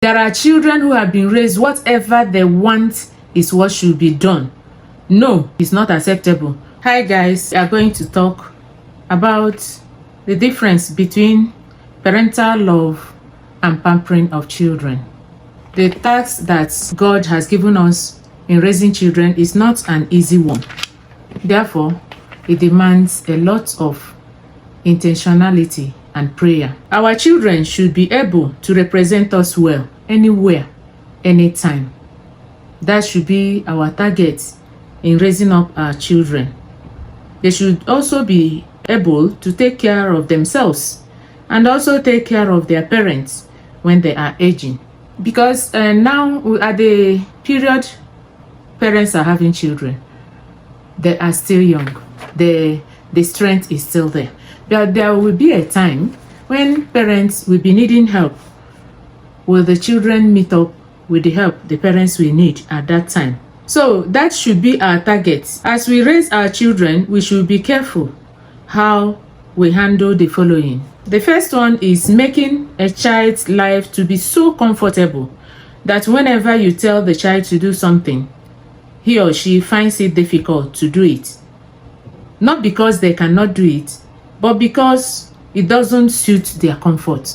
There are children who have been raised, whatever they want is what should be done. No, it's not acceptable. Hi guys, we are going to talk about the difference between parental love and pampering of children. The task that God has given us in raising children is not an easy one. Therefore, it demands a lot of intentionality and prayer. Our children should be able to represent us well, anywhere, anytime. That should be our target in raising up our children. They should also be able to take care of themselves and also take care of their parents when they are aging. Because now at the period parents are having children, they are still young. The strength is still there. But there will be a time when parents will be needing help. Will the children meet up with the help the parents will need at that time? So that should be our target. As we raise our children, we should be careful how we handle the following. The first one is making a child's life to be so comfortable that whenever you tell the child to do something, he or she finds it difficult to do it. Not because they cannot do it, but because it doesn't suit their comfort.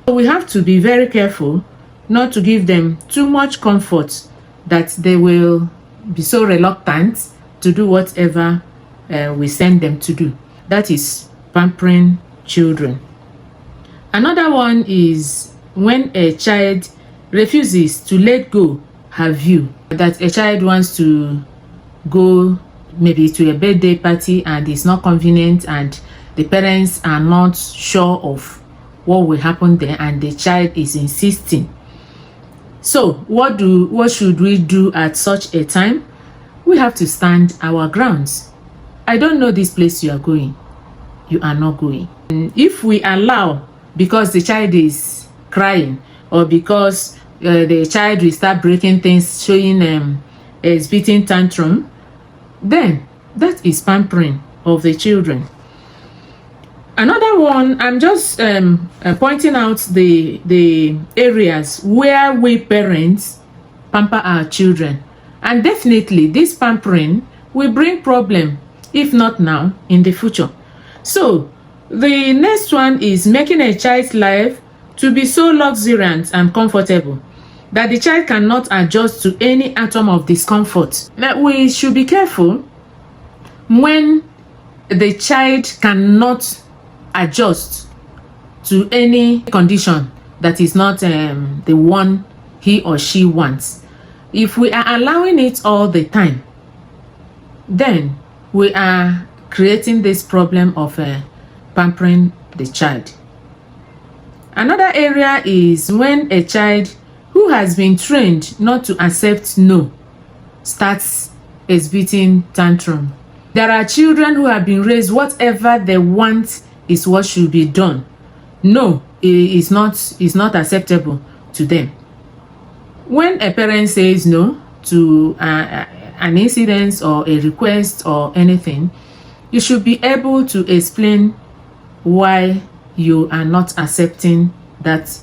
So we have to be very careful not to give them too much comfort that they will be so reluctant to do whatever we send them to do. That is pampering children. Another one is when a child refuses to let go her view. That a child wants to go maybe to a birthday party and it's not convenient and the parents are not sure of what will happen there and the child is insisting. So what should we do at such a time? We have to stand our grounds. I don't know this place you are going. You are not going. And if we allow, because the child is crying or because the child will start breaking things, showing a spitting tantrum, then that is pampering of the children. Another one, I'm just pointing out the areas where we parents pamper our children. And definitely this pampering will bring problem, if not now, in the future. So the next one is making a child's life to be so luxuriant and comfortable that the child cannot adjust to any atom of discomfort. Now, we should be careful when the child cannot adjust to any condition that is not the one he or she wants. If we are allowing it all the time, then we are creating this problem of pampering the child. Another area is when a child who has been trained not to accept no starts exhibiting tantrum. There are children who have been raised, whatever they want is what should be done. No, is not acceptable to them. When a parent says no to an incident or a request or anything, you should be able to explain why you are not accepting that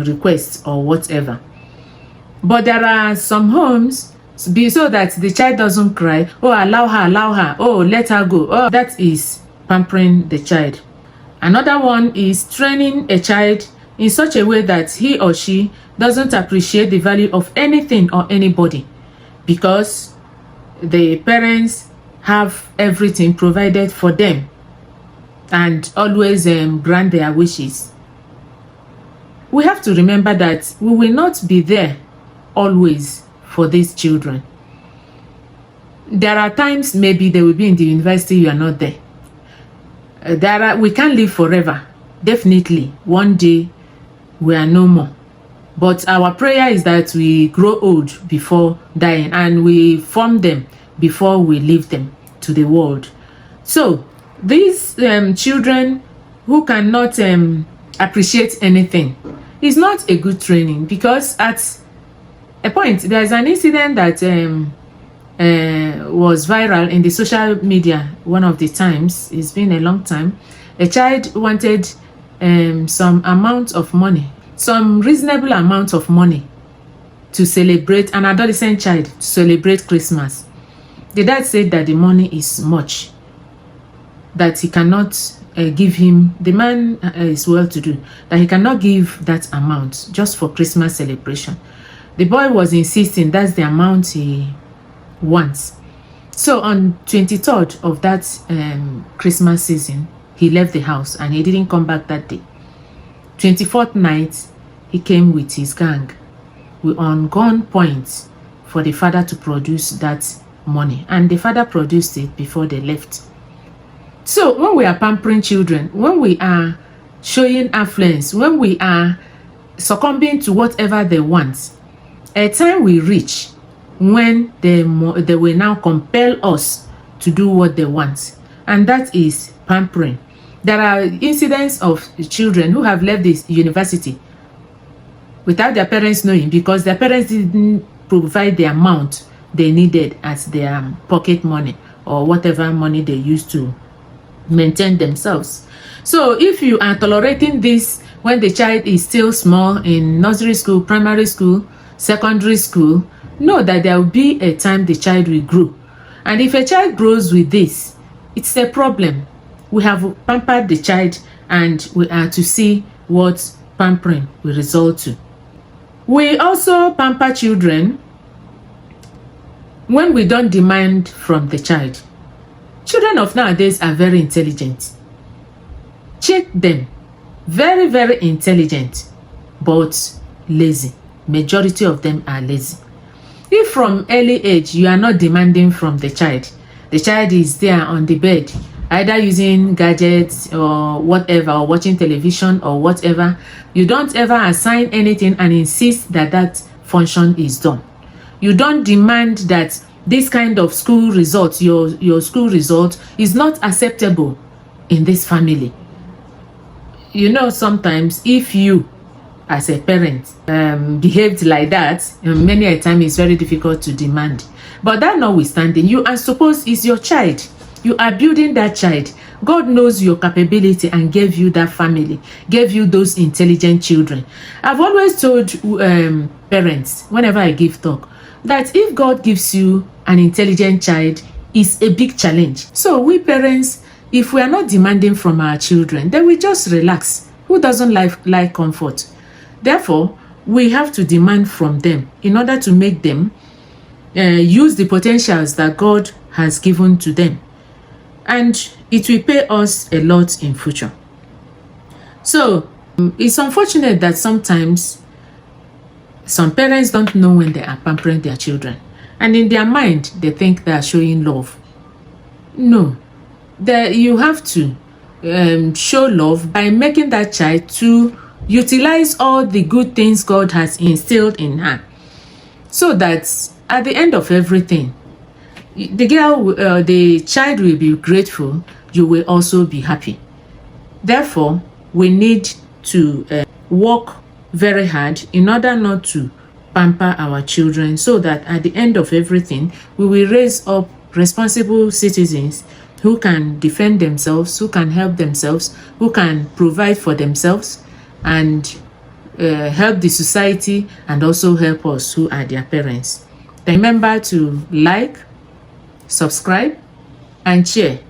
request or whatever. But there are some homes so that the child doesn't cry. Oh, allow her. Oh, let her go. Oh, that is pampering the child. Another one is training a child in such a way that he or she doesn't appreciate the value of anything or anybody because the parents have everything provided for them and always grant their wishes. We have to remember that we will not be there always for these children. There are times maybe they will be in the university, you are not there. We can't live forever. Definitely, one day we are no more. But our prayer is that we grow old before dying and we form them before we leave them to the world. So these children who cannot appreciate anything is not a good training, because at a point there's an incident that was viral in the social media one of the times. It's been a long time. A child wanted some amount of money some reasonable amount of money to celebrate an adolescent child, to celebrate Christmas. The dad said that the money is much, that he cannot give him, the man is well-to-do, that he cannot give that amount just for Christmas celebration. The boy was insisting that's the amount he wants. So on 23rd of that Christmas season, he left the house and he didn't come back that day. 24th night, he came with his gang. We on gunpoint for the father to produce that money, and the father produced it before they left. So when we are pampering children, when we are showing affluence, when we are succumbing to whatever they want, a time will reach when they will now compel us to do what they want, and that is pampering. There are incidents of children who have left this university without their parents knowing, because their parents didn't provide the amount they needed as their pocket money or whatever money they used to maintain themselves. So if you are tolerating this when the child is still small in nursery school, primary school, secondary school, know that there will be a time the child will grow. And if a child grows with this, it's a problem. We have pampered the child, and we are to see what pampering will result to. We also pamper children when we don't demand from the child. Children of nowadays are very intelligent. Check them. Very, very intelligent, but lazy. Majority of them are lazy. If from early age you are not demanding from the child is there on the bed, either using gadgets or whatever, or watching television or whatever, you don't ever assign anything and insist that that function is done. You don't demand that this kind of school result, your school result is not acceptable in this family. You know, sometimes if you as a parent behaved like that, many a time it's very difficult to demand. But that notwithstanding, you are supposed, is your child. You are building that child. God knows your capability and gave you that family, gave you those intelligent children. I've always told parents, whenever I give talk, that if God gives you an intelligent child, it's a big challenge. So we parents, if we are not demanding from our children, then we just relax. Who doesn't like comfort? Therefore, we have to demand from them in order to make them use the potentials that God has given to them. And it will pay us a lot in future. So it's unfortunate that sometimes some parents don't know when they are pampering their children, and in their mind they think they are showing love. No, you have to show love by making that child to utilize all the good things God has instilled in her, so that at the end of everything, the child will be grateful. You will also be happy. Therefore, we need to work very hard in order not to pamper our children, so that at the end of everything, we will raise up responsible citizens who can defend themselves, who can help themselves, who can provide for themselves, and help the society, and also help us who are their parents. Remember to like, subscribe, and share.